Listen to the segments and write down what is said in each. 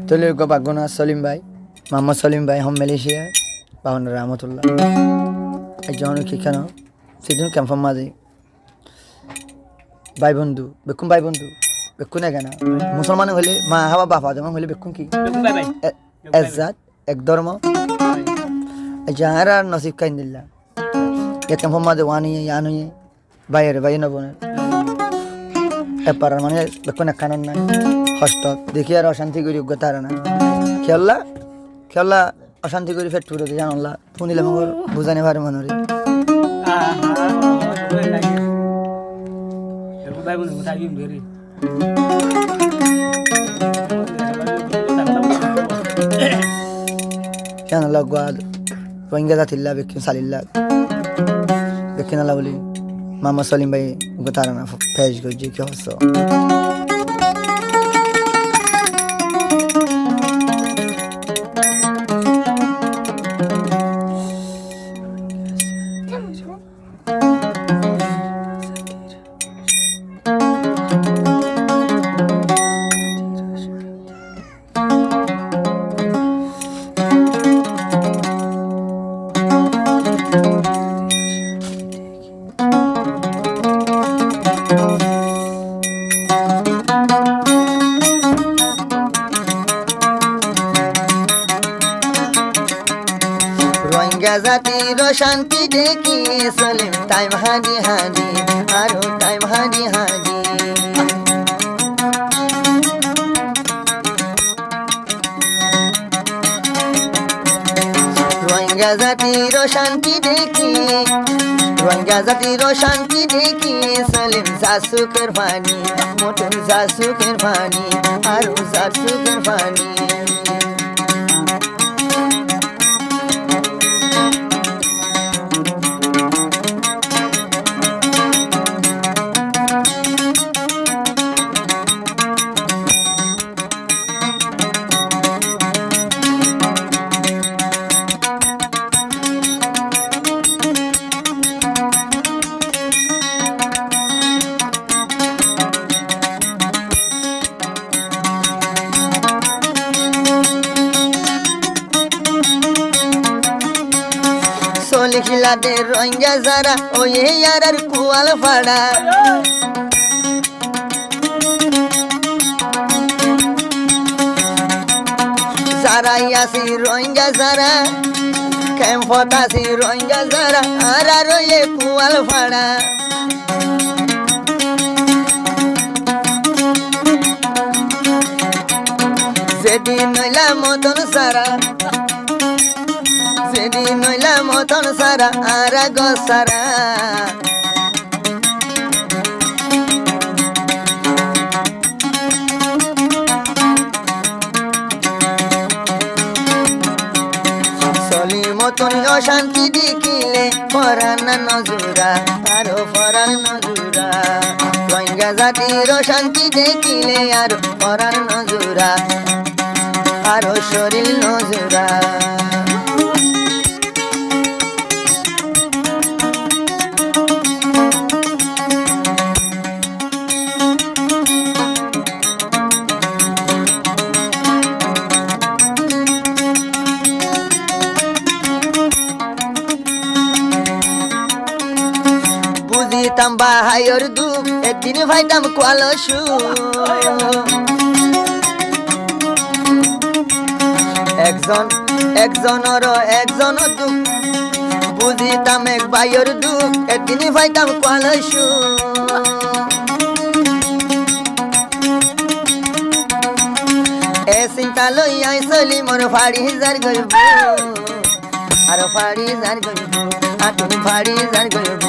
তলে গো বাগুনা সলিম ভাই মোহাম্মদ সলিম ভাই হোম মালয়েশিয়া বাহন রহমতুল্লাহ একজন কি কেন সেদিন কনফার্ম মাঝে ভাই বন্ধু বেকুন না কেন মুসলমান হলে মা হাওয়া বাবা যেমন হলে বেকুন কি এজাত এক ধর্ম যাহার আর নসিব কাইন দিল্লা এক কনফার্ম মাঝে ওয়ানিয়ে ইয়ানুয়ে বাইরে বাইরে নবনে এপারার মানে বেকুন কানন নাই হস্ত দেখি আর অশান্তি করি যোগ্যতা আর না খেলা অশান্তি করি ফেট পুরো জানলা শুনিলে আমার বুঝানি পারে মনে কেন লগা রোহিঙ্গা জাতিল্লা বেকিন সালিল্লা বেকিন আল্লাহ বলি মোহাম্মদ সলিম ভাই তারা না ফেস করছি কি হস জাতির শান্তি দেখি সলিম টাইম হারি হারি আরো টাইম হারি হারি রোহিঙ্গা জাতির শান্তি দেখি সলিম জাসুকের পানি মোটর জাসুকের পানি আরো জাসুকের পানি লিখিলাদে রোহিঙ্গা যারা ওই আর কুয়াল ফাড়া যারা আসি রোহিঙ্গা যারা ক্যাম্পত আসি রোহিঙ্গা যারা আর ওই কুয়াল ফাড়া যেদিন নইলা মতন সারা সেদিন নইলা মতন সারা আর সারা সলি মতন অশান্তি দেখিলে ফরান নজুরা আরো ফরান নজুরা রোহিঙ্গা জাতির অশান্তি দেখিলে আরো ফরান নজুরা আরো শরীর নজুরা বুঝিতাম বাহাইর দুঃখ একদিন ভাইতাম কলসু একজন দুঃখ বুঝিতাম এক ভাইয়ের দুঃখ একদিন ভাইতাম কলসু এ চিন্তা লই আই চলি মোর ফাড়ি যার গইব আর ফাড়ি যার গইব আটুন ফাড়ি যার গইব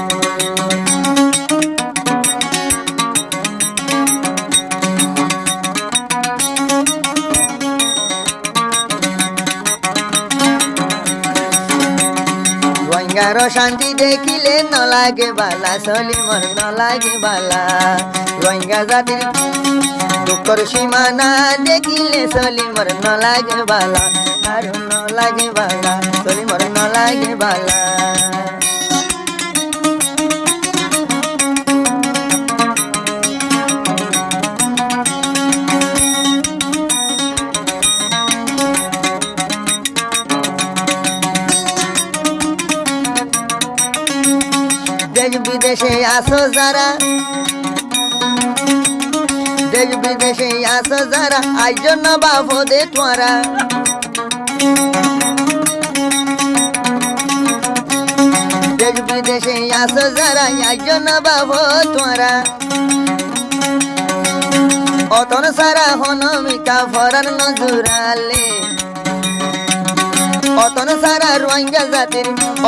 রোহিঙ্গার শান্তি দেখিলে নলাগে বালা সলিমর নলাগে বালা রোহিঙ্গা জাতির দুঃখর সীমানা দেখিলে সলিমর নলাগে বালা আর নলাগে বালা সলিমর নলাগে বালা বিদেশে আসো যারা দেশ বিদেশে আসো যারা আইজন বাপদে তোরা দেশ বিদেশে আসো যারা আইজন বাপ তোরা অতন সারা হনমিকা ফরান নজুরালে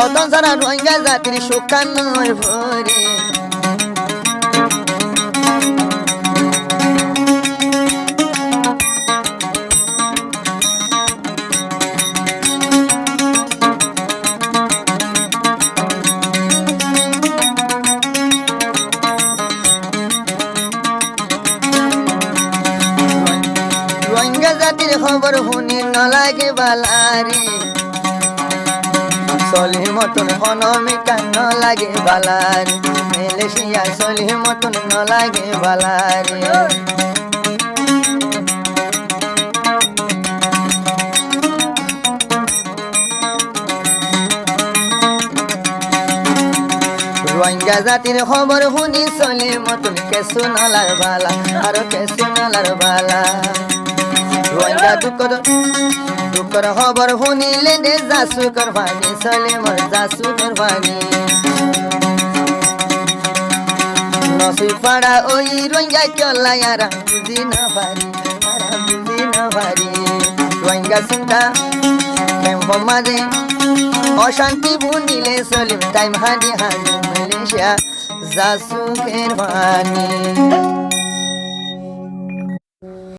অতন সারা রোহিঙ্গা জাতির সুখান নয় ভরে রোহিঙ্গা জাতির খবর শুনি নলাগে বালারে চলি মতন হনমিকা নলাগে বালারে মেলেশিয়া চলি মতন নলাগে বালারে রোহিঙ্গা জাতির খবর শুনি চলি মতন কেঁচু নলার বালা আৰু কেঁচু নলার বালা রোহিঙ্গা দুঃখর খবর শুনিলে দে জাসু করবানি চলে মোর জাসু করবানি নসিব পাড়া ওই রোহিঙ্গা চলাই আর বুঝি না পারি রোহিঙ্গা চিন্তা ক্যাম্পর মাঝে অশান্তি বুনিলে চলিম টাইম হাঁদি মালয়েশিয়া জাসু করবানি